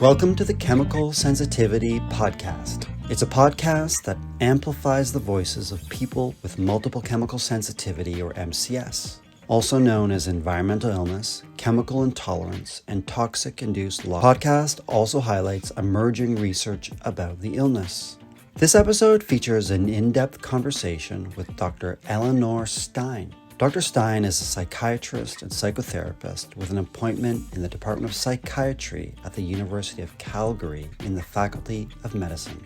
Welcome to the Chemical Sensitivity Podcast. It's a podcast that amplifies the voices of people with multiple chemical sensitivity, or MCS, also known as environmental illness, chemical intolerance, and toxic-induced loss. The podcast also highlights emerging research about the illness. This episode features an in-depth conversation with Dr. Eleanor Stein. Dr. Stein is a psychiatrist and psychotherapist with an appointment in the Department of Psychiatry at the University of Calgary in the Faculty of Medicine.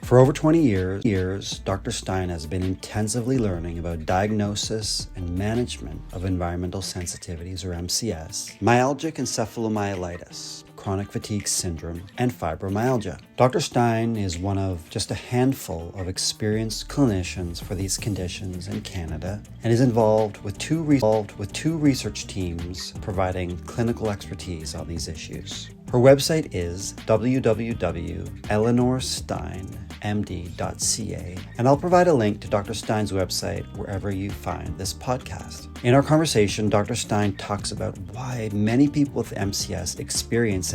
For over 20 years, Dr. Stein has been intensively learning about diagnosis and management of environmental sensitivities, or MCS, myalgic encephalomyelitis, chronic fatigue syndrome, and fibromyalgia. Dr. Stein is one of just a handful of experienced clinicians for these conditions in Canada and is involved with two research teams providing clinical expertise on these issues. Her website is www.eleanorsteinmd.ca, and I'll provide a link to Dr. Stein's website wherever you find this podcast. In our conversation, Dr. Stein talks about why many people with MCS experience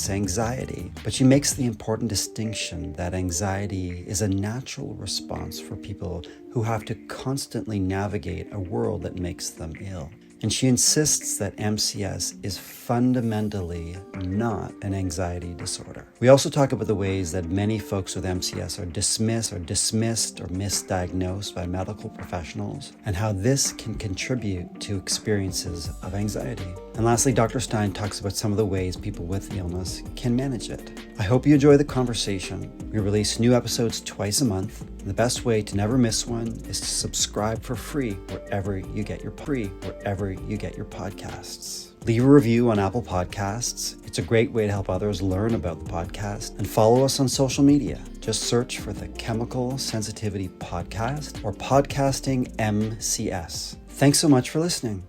anxiety, but she makes the important distinction that anxiety is a natural response for people who have to constantly navigate a world that makes them ill. And she insists that MCS is fundamentally not an anxiety disorder. We also talk about the ways that many folks with MCS are dismissed or misdiagnosed by medical professionals, and how this can contribute to experiences of anxiety. And lastly, Dr. Stein talks about some of the ways people with the illness can manage it. I hope you enjoy the conversation. We release new episodes twice a month. And the best way to never miss one is to subscribe for free wherever you get your podcasts. Leave a review on Apple Podcasts. It's a great way to help others learn about the podcast. And follow us on social media. Just search for the Chemical Sensitivity Podcast or Podcasting MCS. Thanks so much for listening.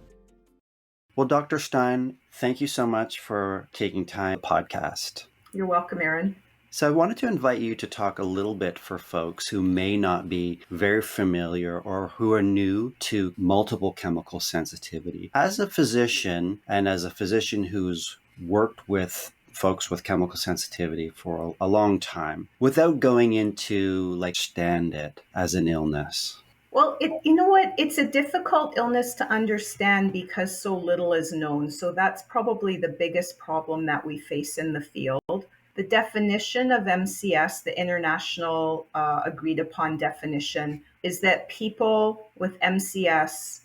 Well, Dr. Stein, thank you so much for taking time to podcast. You're welcome, Aaron. So I wanted to invite you to talk a little bit for folks who may not be very familiar or who are new to multiple chemical sensitivity. As a physician, and as a physician who's worked with folks with chemical sensitivity for a long time, without going into understand it as an illness. Well, you know what? It's a difficult illness to understand because so little is known. So that's probably the biggest problem that we face in the field. The definition of MCS, the international agreed upon definition, is that people with MCS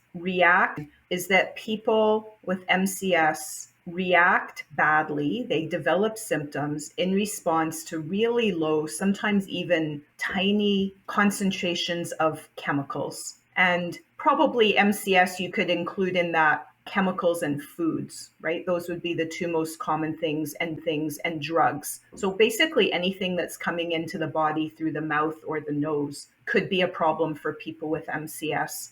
react badly. They develop symptoms in response to really low, sometimes even tiny concentrations of chemicals. And probably MCS you could include in that chemicals and foods, right? Those would be the two most common things, and drugs. So basically anything that's coming into the body through the mouth or the nose could be a problem for people with MCS.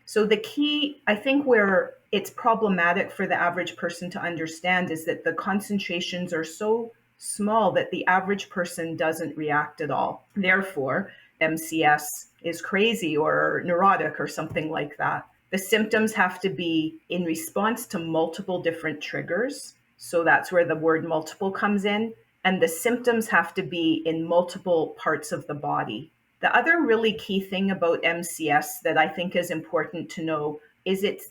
So the key, I think, where it's problematic for the average person to understand is that the concentrations are so small that the average person doesn't react at all. Therefore, MCS is crazy or neurotic or something like that. The symptoms have to be in response to multiple different triggers. So that's where the word multiple comes in. And the symptoms have to be in multiple parts of the body. The other really key thing about MCS that I think is important to know is it's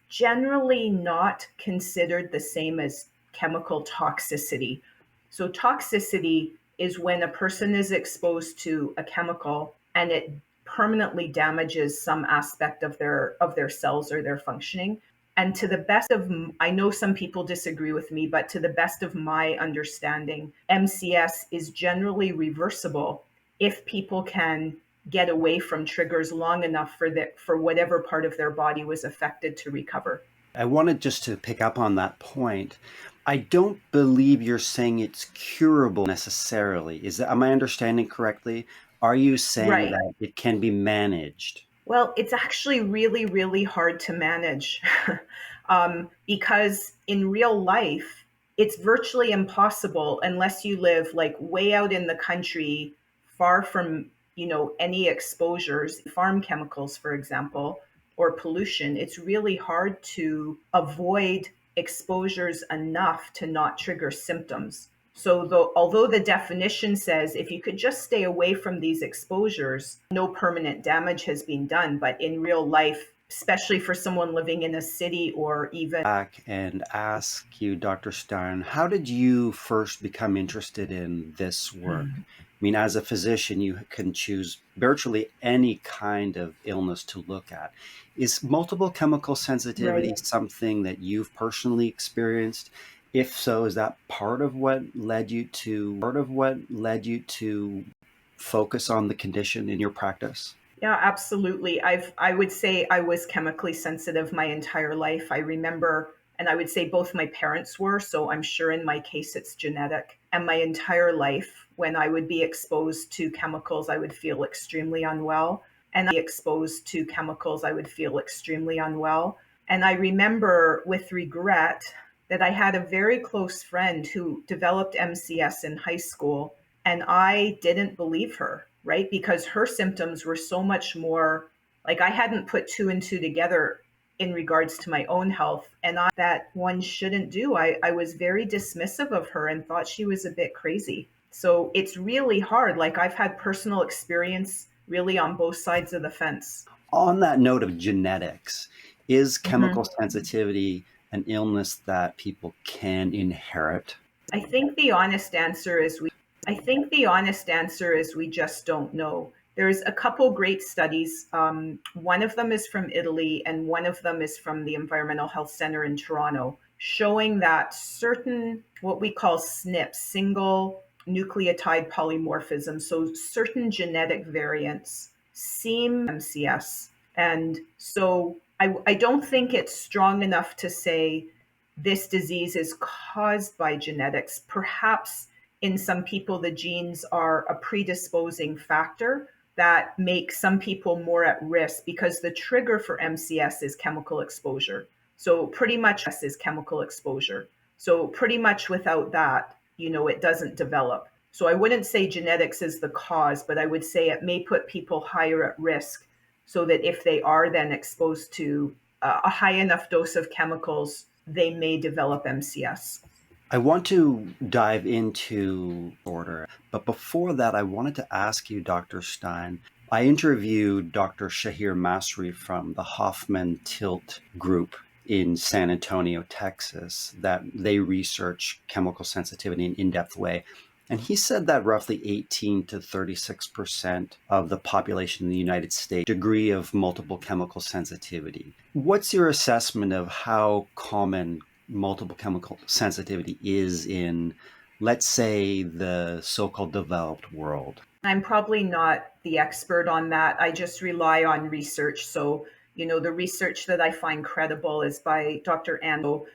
generally not considered the same as chemical toxicity. So toxicity is when a person is exposed to a chemical and it permanently damages some aspect of their cells or their functioning. And to the best of, I know some people disagree with me, but to the best of my understanding, MCS is generally reversible if people can get away from triggers long enough for whatever part of their body was affected to recover. I wanted just to pick up on that point. I don't believe you're saying it's curable necessarily. Am I understanding correctly? Are you saying Right. that it can be managed? Well, it's actually really, really hard to manage because in real life, it's virtually impossible unless you live like way out in the country, far from any exposures, farm chemicals, for example, or pollution, it's really hard to avoid exposures enough to not trigger symptoms. So although the definition says if you could just stay away from these exposures, no permanent damage has been done, but in real life, especially for someone living in a city or even Back and ask you, Dr. Stein, how did you first become interested in this work? I mean, as a physician, you can choose virtually any kind of illness to look at. Is multiple chemical sensitivity right. something that you've personally experienced? If so, is that part of what led you to focus on the condition in your practice? Yeah, absolutely. I would say I was chemically sensitive my entire life. I remember, and I would say both my parents were, so I'm sure in my case it's genetic. And my entire life, when I would be exposed to chemicals, I would feel extremely unwell. And exposed to chemicals, I would feel extremely unwell. And I remember with regret that I had a very close friend who developed MCS in high school, and I didn't believe her, right? Because her symptoms were so much more like I hadn't put two and two together in regards to my own health. And that one shouldn't do. I was very dismissive of her and thought she was a bit crazy. So it's really hard. Like I've had personal experience really on both sides of the fence. On that note of genetics, is chemical Mhm. sensitivity an illness that people can inherit? I think the honest answer is we just don't know. There's a couple great studies. One of them is from Italy, and one of them is from the Environmental Health Center in Toronto, showing that certain what we call SNPs, single nucleotide polymorphism, so certain genetic variants seem MCS. And so I don't think it's strong enough to say this disease is caused by genetics. Perhaps in some people, the genes are a predisposing factor that makes some people more at risk because the trigger for MCS is chemical exposure. So pretty much without that, it doesn't develop. So I wouldn't say genetics is the cause, but I would say it may put people higher at risk so that if they are then exposed to a high enough dose of chemicals, they may develop MCS. I want to dive into order, but before that, I wanted to ask you, Dr. Stein. I interviewed Dr. Shahir Masri from the Hoffman Tilt group in San Antonio, Texas, that they research chemical sensitivity in an in-depth way. And he said that roughly 18 to 36% of the population in the United States degree of multiple chemical sensitivity. What's your assessment of how common multiple chemical sensitivity is in, let's say, the so-called developed world? I'm probably not the expert on that. I just rely on research. So, the research that I find credible is by Dr. Anne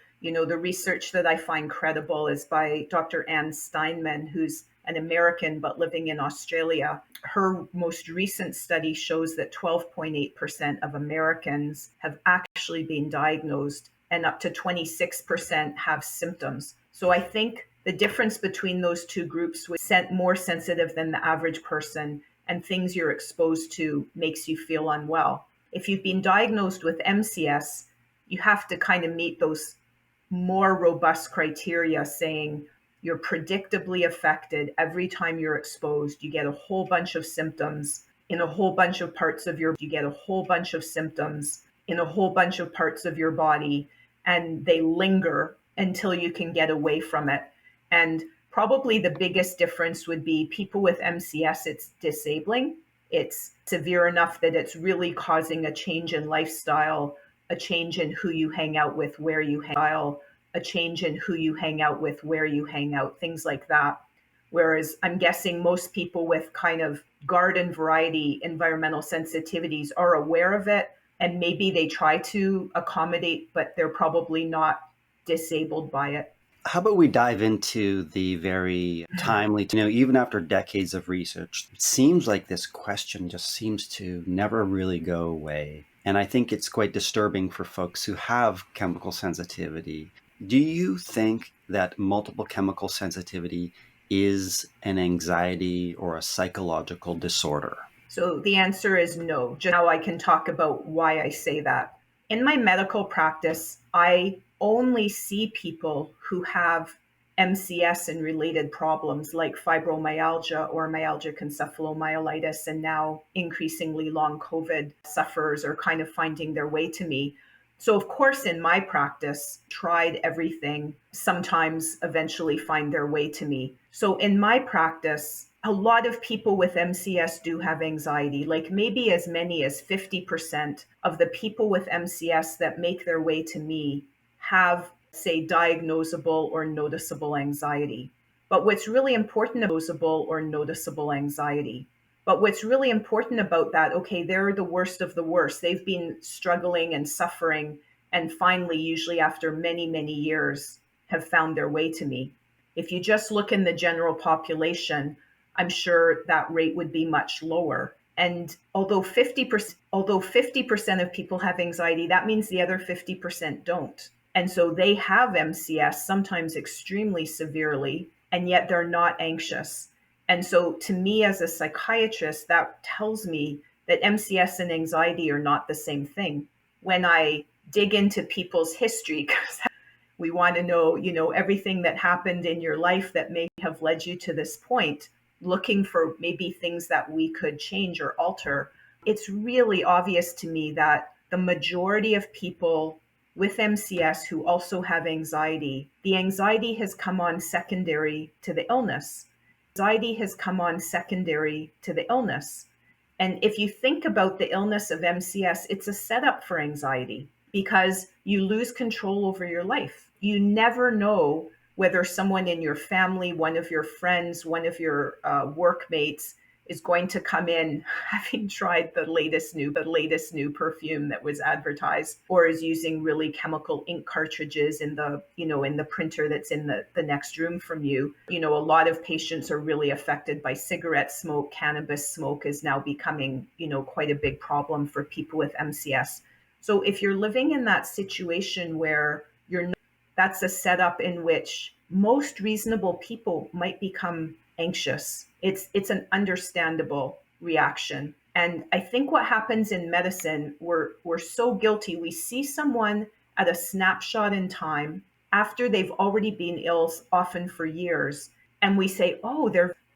Steinman, who's an American but living in Australia. Her most recent study shows that 12.8% of Americans have actually been diagnosed and up to 26% have symptoms. So I think the difference between those two groups was more sensitive than the average person, and things you're exposed to makes you feel unwell. If you've been diagnosed with MCS, you have to kind of meet those more robust criteria saying you're predictably affected every time you're exposed. You get a whole bunch of symptoms in a whole bunch of parts of your body, and they linger until you can get away from it. And probably the biggest difference would be people with MCS, it's disabling. It's severe enough that it's really causing a change in lifestyle, a change in who you hang out with, where you hang out, things like that. Whereas I'm guessing most people with kind of garden variety environmental sensitivities are aware of it, and maybe they try to accommodate, but they're probably not disabled by it. How about we dive into the very timely, even after decades of research, it seems like this question just seems to never really go away. And I think it's quite disturbing for folks who have chemical sensitivity. Do you think that multiple chemical sensitivity is an anxiety or a psychological disorder? So the answer is no. Just now I can talk about why I say that. In my medical practice, I only see people who have MCS and related problems like fibromyalgia or myalgic encephalomyelitis, and now increasingly long COVID sufferers are kind of finding their way to me. So, of course, in my practice, tried everything, sometimes eventually find their way to me. So, in my practice, a lot of people with MCS do have anxiety, like maybe as many as 50% of the people with MCS that make their way to me have, say, diagnosable or noticeable anxiety. But what's really important about noticeable anxiety. But what's really important about that, okay, they're the worst of the worst. They've been struggling and suffering, and finally, usually after many, many years, have found their way to me. If you just look in the general population, I'm sure that rate would be much lower. And although 50% of people have anxiety, that means the other 50% don't. And so they have MCS, sometimes extremely severely, and yet they're not anxious. And so to me as a psychiatrist, that tells me that MCS and anxiety are not the same thing. When I dig into people's history, because we want to know, everything that happened in your life that may have led you to this point, looking for maybe things that we could change or alter, it's really obvious to me that the majority of people with MCS who also have anxiety, the anxiety has come on secondary to the illness. Anxiety has come on secondary to the illness. And if you think about the illness of MCS, it's a setup for anxiety because you lose control over your life. You never know whether someone in your family, one of your friends, one of your workmates is going to come in having tried the latest new perfume that was advertised, or is using really chemical ink cartridges in the printer that's in the next room from you. A lot of patients are really affected by cigarette smoke. Cannabis smoke is now becoming, quite a big problem for people with MCS. So if you're living in that situation where that's a setup in which most reasonable people might become anxious. It's an understandable reaction. And I think what happens in medicine, we're so guilty. We see someone at a snapshot in time after they've already been ill, often for years, and we say, oh,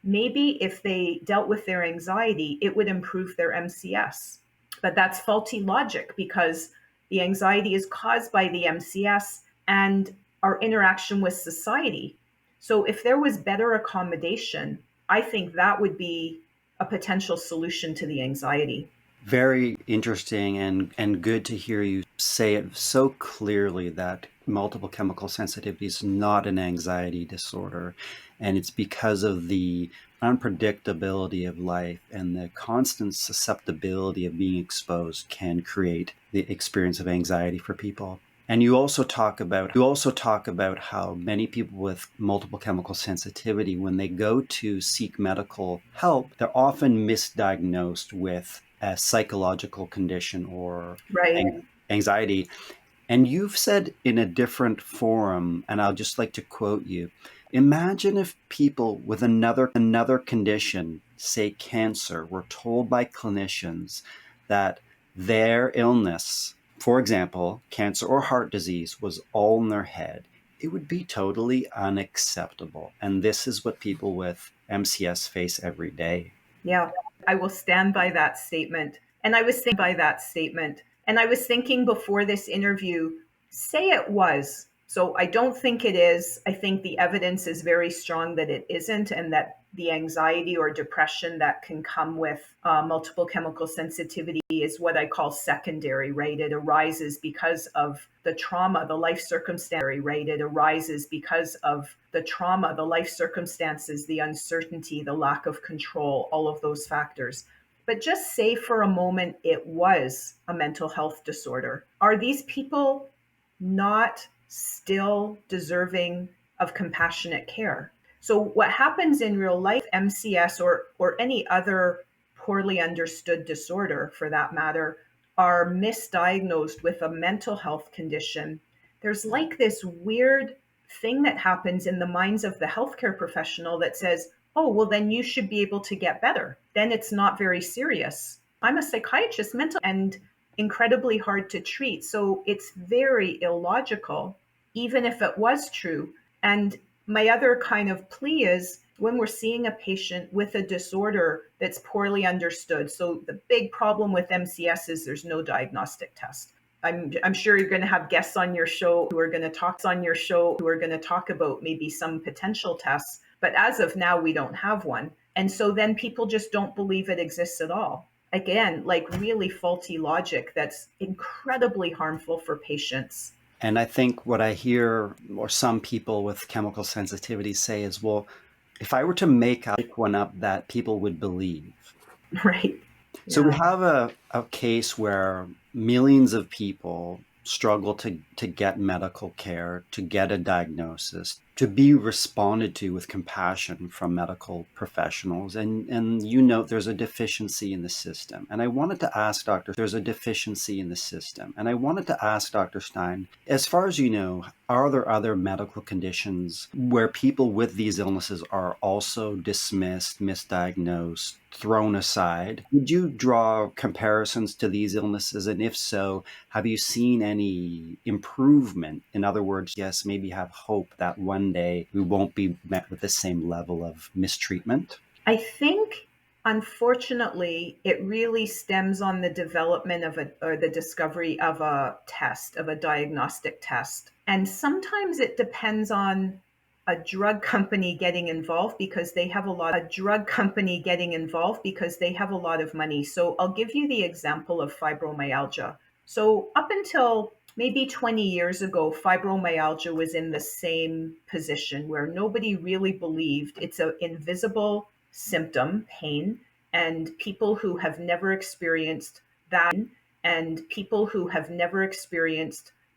maybe if they dealt with their anxiety, it would improve their MCS. But that's faulty logic because the anxiety is caused by the MCS and our interaction with society. So if there was better accommodation, I think that would be a potential solution to the anxiety. Very interesting and good to hear you say it so clearly that multiple chemical sensitivity is not an anxiety disorder. And it's because of the unpredictability of life and the constant susceptibility of being exposed can create the experience of anxiety for people. And you also talk about how many people with multiple chemical sensitivity, when they go to seek medical help, they're often misdiagnosed with a psychological condition or Right. anxiety. And you've said in a different forum, and I'll just like to quote you, imagine if people with another condition, say cancer, were told by clinicians that their illness, for example, cancer or heart disease, was all in their head. It would be totally unacceptable. And this is what people with MCS face every day. Yeah, I will stand by that statement. And I was thinking before this interview, say it was. So I don't think it is. I think the evidence is very strong that it isn't, and that the anxiety or depression that can come with multiple chemical sensitivity is what I call secondary, right? It arises because of the trauma, the life circumstance, right? It arises because of the trauma, the life circumstances, the uncertainty, the lack of control, all of those factors. But just say for a moment it was a mental health disorder. Are these people not still deserving of compassionate care? So what happens in real life, MCS or any other poorly understood disorder for that matter, are misdiagnosed with a mental health condition. There's like this weird thing that happens in the minds of the healthcare professional that says, oh, well, then you should be able to get better. Then it's not very serious. I'm a psychiatrist, mental and incredibly hard to treat. So it's very illogical, even if it was true. And my other kind of plea is when we're seeing a patient with a disorder that's poorly understood. So the big problem with MCS is there's no diagnostic test. I'm sure you're going to have guests on your show who are going to talk about maybe some potential tests. But as of now, we don't have one. And so then people just don't believe it exists at all. Again, like really faulty logic that's incredibly harmful for patients. And I think what I hear, or some people with chemical sensitivity say is, well, if I were to make one up that people would believe. Right. So we have a case where millions of people struggle to get medical care, to get a diagnosis, to be responded to with compassion from medical professionals. And there's a deficiency in the system. And I wanted to ask Dr. Stein, as far as you know, are there other medical conditions where people with these illnesses are also dismissed, misdiagnosed, thrown aside? Would you draw comparisons to these illnesses? And if so, have you seen any improvement? In other words, yes, maybe have hope that one day we won't be met with the same level of mistreatment? I think, unfortunately, it really stems on the development or the discovery of a test, of a diagnostic test. And sometimes it depends on a drug company getting involved because they have a lot of money. So I'll give you the example of fibromyalgia. So up until maybe 20 years ago, fibromyalgia was in the same position where nobody really believed it's an invisible symptom, pain, and people who have never experienced that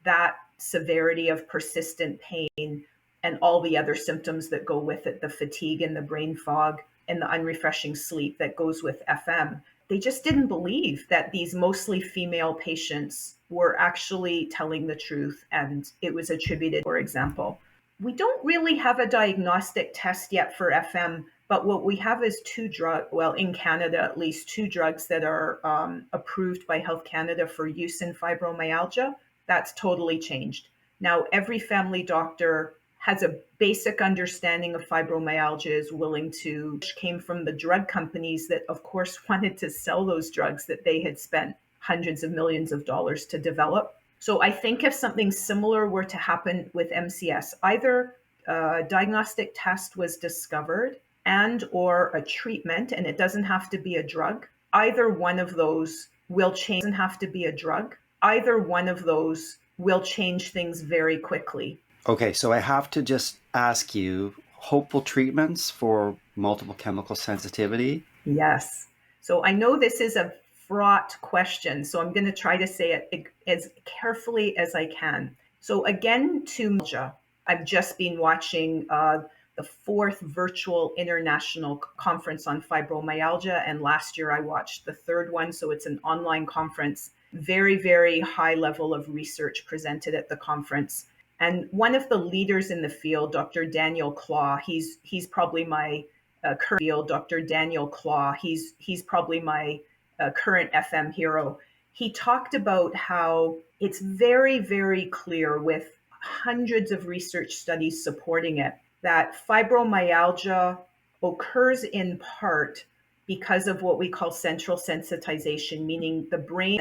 that severity of persistent pain and all the other symptoms that go with it, the fatigue and the brain fog and the unrefreshing sleep that goes with FM. They just didn't believe that these mostly female patients were actually telling the truth, and it was attributed, for example. We don't really have a diagnostic test yet for FM, but what we have is in Canada, at least two drugs that are approved by Health Canada for use in fibromyalgia. That's totally changed. Now, every family doctor has a basic understanding of fibromyalgia, is willing to, came from the drug companies that, of course, wanted to sell those drugs that they had spent hundreds of millions of dollars to develop. So I think if something similar were to happen with MCS, either a diagnostic test was discovered and or a treatment, and it doesn't have to be a drug, either one of those will change. It doesn't have to be a drug. Either one of those will change things very quickly. Okay, so I have to just ask you, hopeful treatments for multiple chemical sensitivity? Yes. So I know this is a fraught question, so I'm going to try to say it as carefully as I can. So again, to myalgia, I've just been watching the fourth virtual international conference on fibromyalgia, and last year I watched the third one, so it's an online conference. Very, very high level of research presented at the conference. And one of the leaders in the field, Dr. Daniel Claw, he's probably my current field, Dr. Daniel Claw, he's probably my current FM hero. He talked about how it's very, very clear with hundreds of research studies supporting it that fibromyalgia occurs in part because of what we call central sensitization, meaning the brain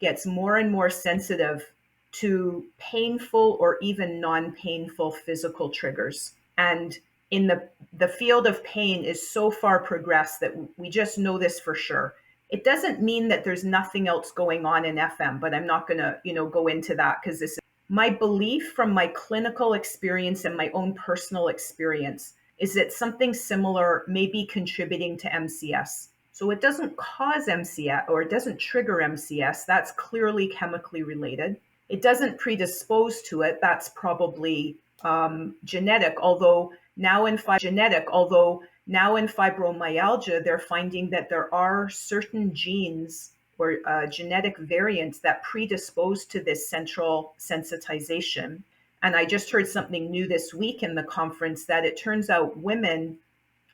gets more and more sensitive to painful or even non-painful physical triggers. And in the field of pain is so far progressed that we just know this for sure. It doesn't mean that there's nothing else going on in FM, but I'm not going to, go into that because this is my belief from my clinical experience and my own personal experience is that something similar may be contributing to MCS. So it doesn't cause MCS or it doesn't trigger MCS. That's clearly chemically related. It doesn't predispose to it. That's probably genetic, although now in fibromyalgia, they're finding that there are certain genes or genetic variants that predispose to this central sensitization. And I just heard something new this week in the conference that it turns out women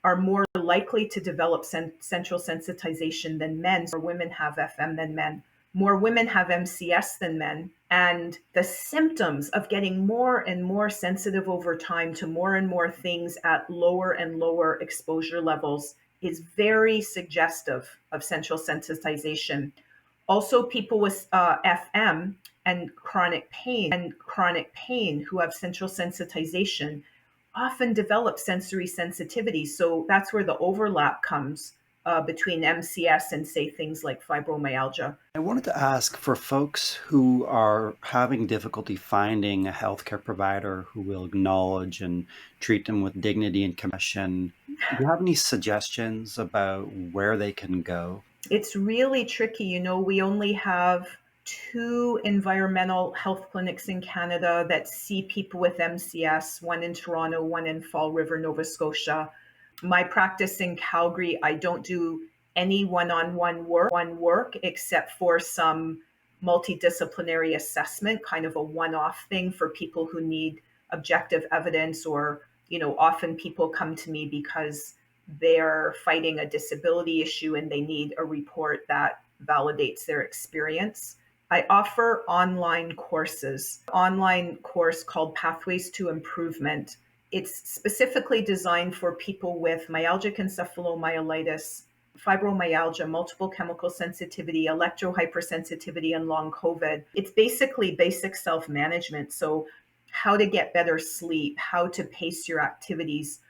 are more likely to develop central sensitization than men. More women have FM than men. More women have MCS than men. And the symptoms of getting more and more sensitive over time to more and more things at lower and lower exposure levels is very suggestive of central sensitization. Also, people with FM and chronic pain who have central sensitization often develop sensory sensitivity. So that's where the overlap comes between MCS and, say, things like fibromyalgia. I wanted to ask, for folks who are having difficulty finding a healthcare provider who will acknowledge and treat them with dignity and compassion, do you have any suggestions about where they can go? It's really tricky. We only have 2 environmental health clinics in Canada that see people with MCS, one in Toronto, one in Fall River, Nova Scotia. My practice in Calgary, I don't do any one-on-one work except for some multidisciplinary assessment, kind of a one-off thing for people who need objective evidence, or, often people come to me because they're fighting a disability issue and they need a report that validates their experience. I offer online course called Pathways to Improvement. It's specifically designed for people with myalgic encephalomyelitis, fibromyalgia, multiple chemical sensitivity, electrohypersensitivity, and long COVID. It's basically basic self-management. So how to get better sleep, how to pace your activities,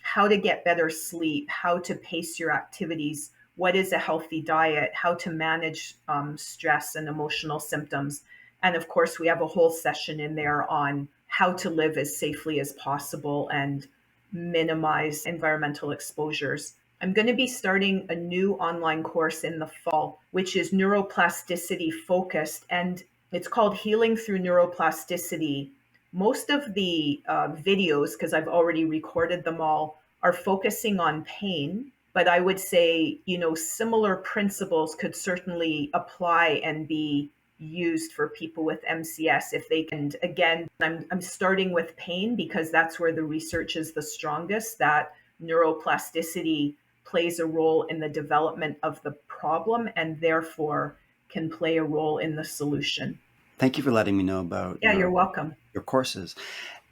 how to get better sleep, how to pace your activities, what is a healthy diet, how to manage stress and emotional symptoms. And of course, we have a whole session in there on how to live as safely as possible and minimize environmental exposures. I'm going to be starting a new online course in the fall, which is neuroplasticity focused, and it's called Healing Through Neuroplasticity. Most of the videos, because I've already recorded them all, are focusing on pain, but I would say, similar principles could certainly apply and be used for people with MCS if they can. Again, I'm starting with pain because that's where the research is the strongest, that neuroplasticity plays a role in the development of the problem and therefore can play a role in the solution. Thank you for letting me know about you're welcome. Your courses.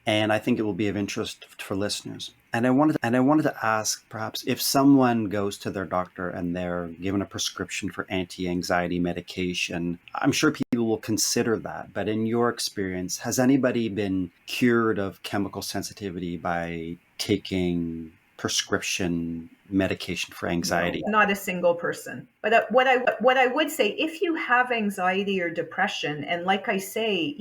And I think it will be of interest for listeners. And I wanted to ask, perhaps, if someone goes to their doctor and they're given a prescription for anti-anxiety medication, I'm sure people will consider that. But in your experience, has anybody been cured of chemical sensitivity by taking prescription medication for anxiety? No, not a single person. But what I would say, if you have anxiety or depression, and like I say,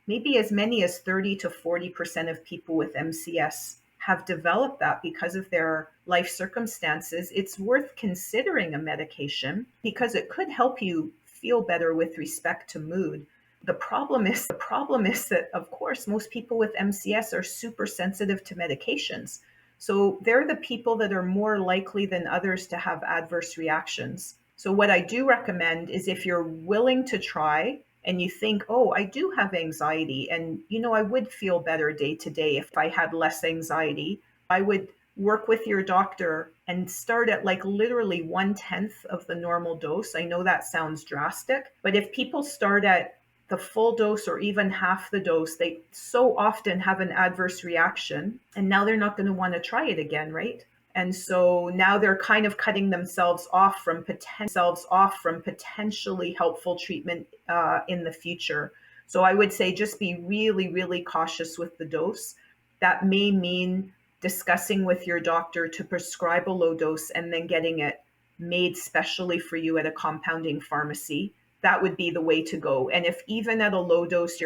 maybe as many as 30 to 40% of people with MCS have developed that because of their life circumstances, it's worth considering a medication because it could help you feel better with respect to mood. The problem is that, of course, most people with MCS are super sensitive to medications. So they're the people that are more likely than others to have adverse reactions. So what I do recommend is, if you're willing to try and you think, oh, I do have anxiety, and I would feel better day to day if I had less anxiety, I would work with your doctor and start at literally 1/10 of the normal dose. I know that sounds drastic, but if people start at the full dose or even half the dose, they so often have an adverse reaction, and now they're not going to want to try it again, right? And so now they're kind of cutting themselves off from potentially helpful treatment in the future. So I would say just be really, really cautious with the dose. That may mean discussing with your doctor to prescribe a low dose and then getting it made specially for you at a compounding pharmacy. That would be the way to go. And if even at a low dose,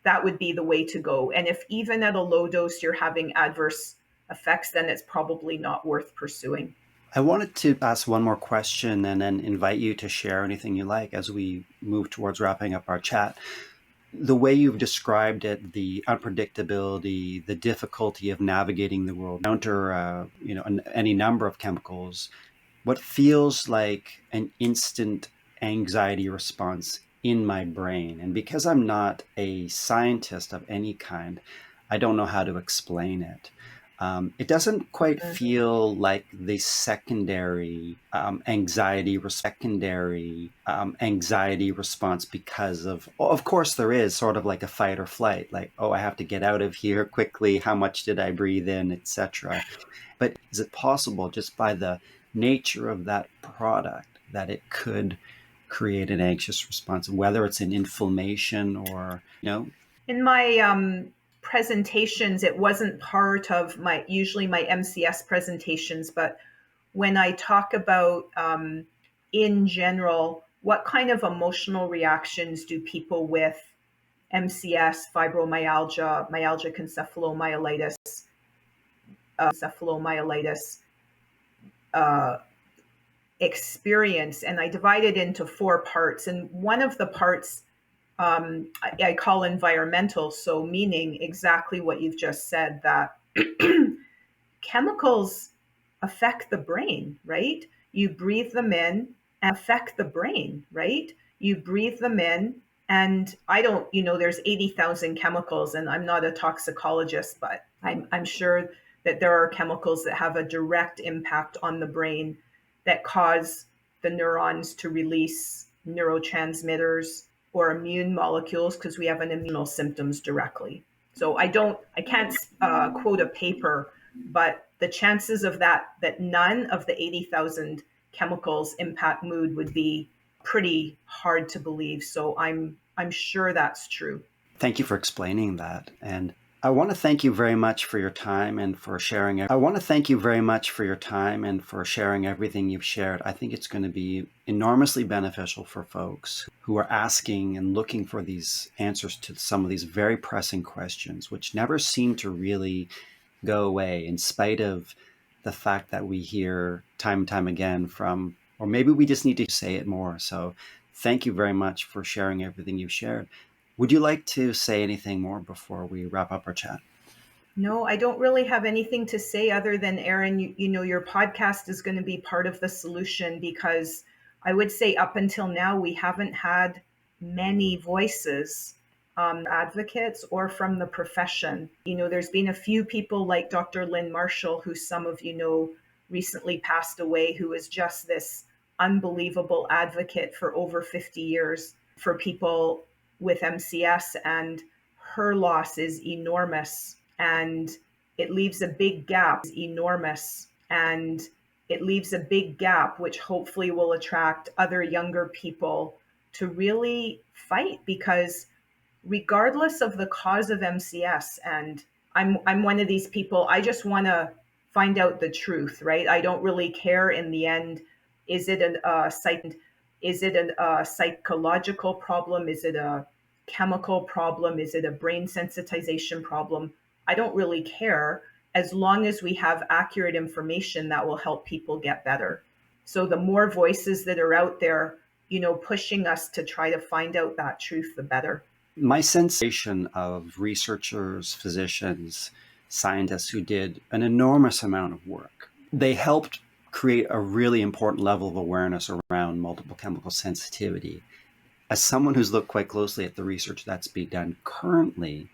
that would be the way to go. And if even at a low dose you're having adverse effects, then it's probably not worth pursuing. I wanted to ask one more question and then invite you to share anything you like as we move towards wrapping up our chat. The way you've described it, the unpredictability, the difficulty of navigating the world, counter any number of chemicals, what feels like an instant anxiety response in my brain. And because I'm not a scientist of any kind, I don't know how to explain it. It doesn't quite feel like the secondary anxiety response because of course, there is sort of like a fight or flight, like, oh, I have to get out of here quickly. How much did I breathe in, etc. But is it possible, just by the nature of that product, that it could create an anxious response, whether it's an inflammation or, In my presentations, it wasn't part of usually my MCS presentations, but when I talk about in general, what kind of emotional reactions do people with MCS, fibromyalgia, myalgic encephalomyelitis experience? And I divide it into 4 parts. And one of the parts I call environmental, so meaning exactly what you've just said, that chemicals affect the brain, right? You breathe them in and affect the brain, right? You breathe them in, and I don't, there's 80,000 chemicals, and I'm not a toxicologist, but I'm sure that there are chemicals that have a direct impact on the brain that cause the neurons to release neurotransmitters or immune molecules, because we have an immunal symptoms directly. So I can't quote a paper, but the chances of that none of the 80,000 chemicals impact mood would be pretty hard to believe. So I'm sure that's true. Thank you for explaining that. And I want to thank you very much for your time and for sharing. Everything you've shared. I think it's going to be enormously beneficial for folks who are asking and looking for these answers to some of these very pressing questions, which never seem to really go away, in spite of the fact that we hear time and time again from, or maybe we just need to say it more. So thank you very much for sharing everything you've shared. Would you like to say anything more before we wrap up our chat? No, I don't really have anything to say other than, Aaron, your podcast is going to be part of the solution, because I would say up until now, we haven't had many voices, advocates or from the profession. There's been a few people like Dr. Lynn Marshall, who some of you know recently passed away, who is just this unbelievable advocate for over 50 years for people with MCS, and her loss is enormous. And it leaves a big gap, which hopefully will attract other younger people to really fight, because regardless of the cause of MCS, and I'm one of these people, I just want to find out the truth, right? I don't really care in the end. Is it a psychological problem? Is it a chemical problem? Is it a brain sensitization problem? I don't really care, as long as we have accurate information that will help people get better. So the more voices that are out there, pushing us to try to find out that truth, the better. My sensation of researchers, physicians, scientists who did an enormous amount of work, they helped create a really important level of awareness around multiple chemical sensitivity. As someone who's looked quite closely at the research that's being done currently,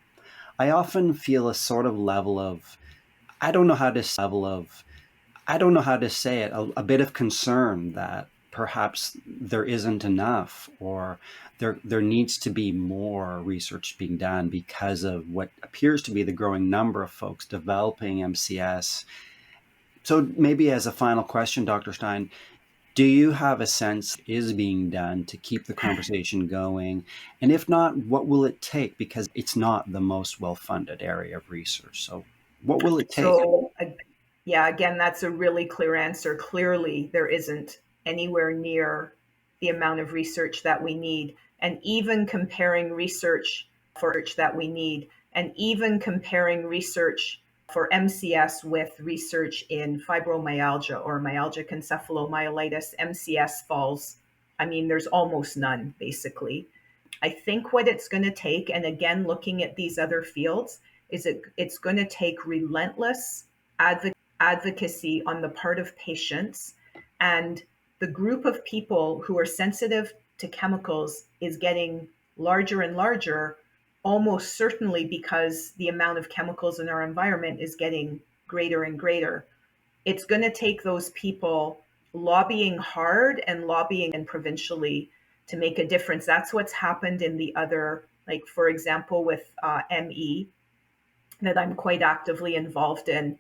I often feel a sort of level of, I don't know how to say it, a bit of concern that perhaps there isn't enough, or there needs to be more research being done because of what appears to be the growing number of folks developing MCS. So maybe as a final question, Dr. Stein, do you have a sense is being done to keep the conversation going? And if not, what will it take? Because it's not the most well-funded area of research. So what will it take? So, yeah, again, that's a really clear answer. Clearly, there isn't anywhere near the amount of research that we need. And even comparing research for MCS with research in fibromyalgia or myalgic encephalomyelitis, MCS falls, there's almost none, basically. I think what it's going to take, and again, looking at these other fields, is it's going to take relentless advocacy on the part of patients and the group of people who are sensitive to chemicals is getting larger and larger, almost certainly because the amount of chemicals in our environment is getting greater and greater. It's going to take those people lobbying hard and lobbying and provincially to make a difference. That's what's happened in the other, like, for example, with ME, that I'm quite actively involved in.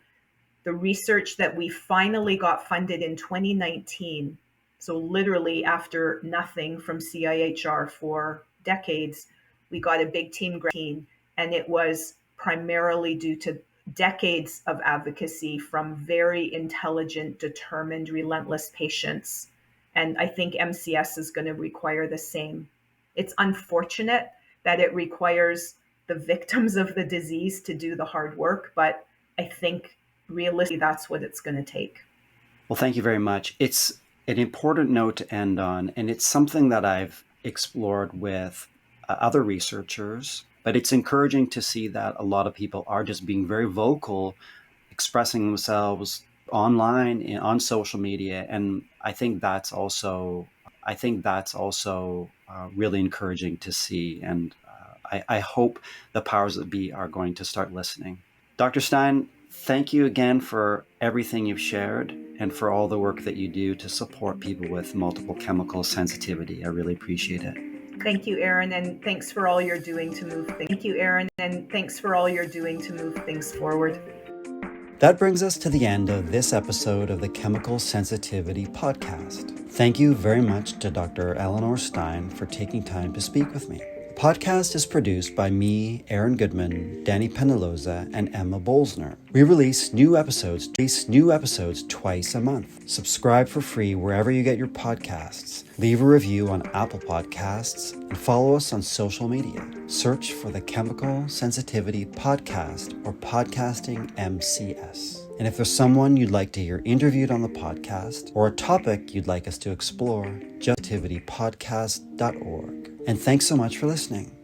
The research that we finally got funded in 2019, so literally after nothing from CIHR for decades, we got a big team grant, and it was primarily due to decades of advocacy from very intelligent, determined, relentless patients. And I think MCS is going to require the same. It's unfortunate that it requires the victims of the disease to do the hard work, but I think realistically that's what it's going to take. Well, thank you very much. It's an important note to end on, and it's something that I've explored with other researchers, but it's encouraging to see that a lot of people are just being very vocal, expressing themselves online and on social media, and I think that's also really encouraging to see, and I hope the powers that be are going to start listening. Dr. Stein, thank you again for everything you've shared and for all the work that you do to support people with multiple chemical sensitivity. I really appreciate it. Thank you, Aaron, and thanks for all you're doing to move things. Thank you, Aaron, and thanks for all you're doing to move things forward. That brings us to the end of this episode of the Chemical Sensitivity Podcast. Thank you very much to Dr. Eleanor Stein for taking time to speak with me. The podcast is produced by me, Aaron Goodman, Danny Penaloza, and Emma Bolsner. We release new episodes twice a month. Subscribe for free wherever you get your podcasts. Leave a review on Apple Podcasts and follow us on social media. Search for the Chemical Sensitivity Podcast or Podcasting MCS. And if there's someone you'd like to hear interviewed on the podcast or a topic you'd like us to explore, just sensitivitypodcast.org. And thanks so much for listening.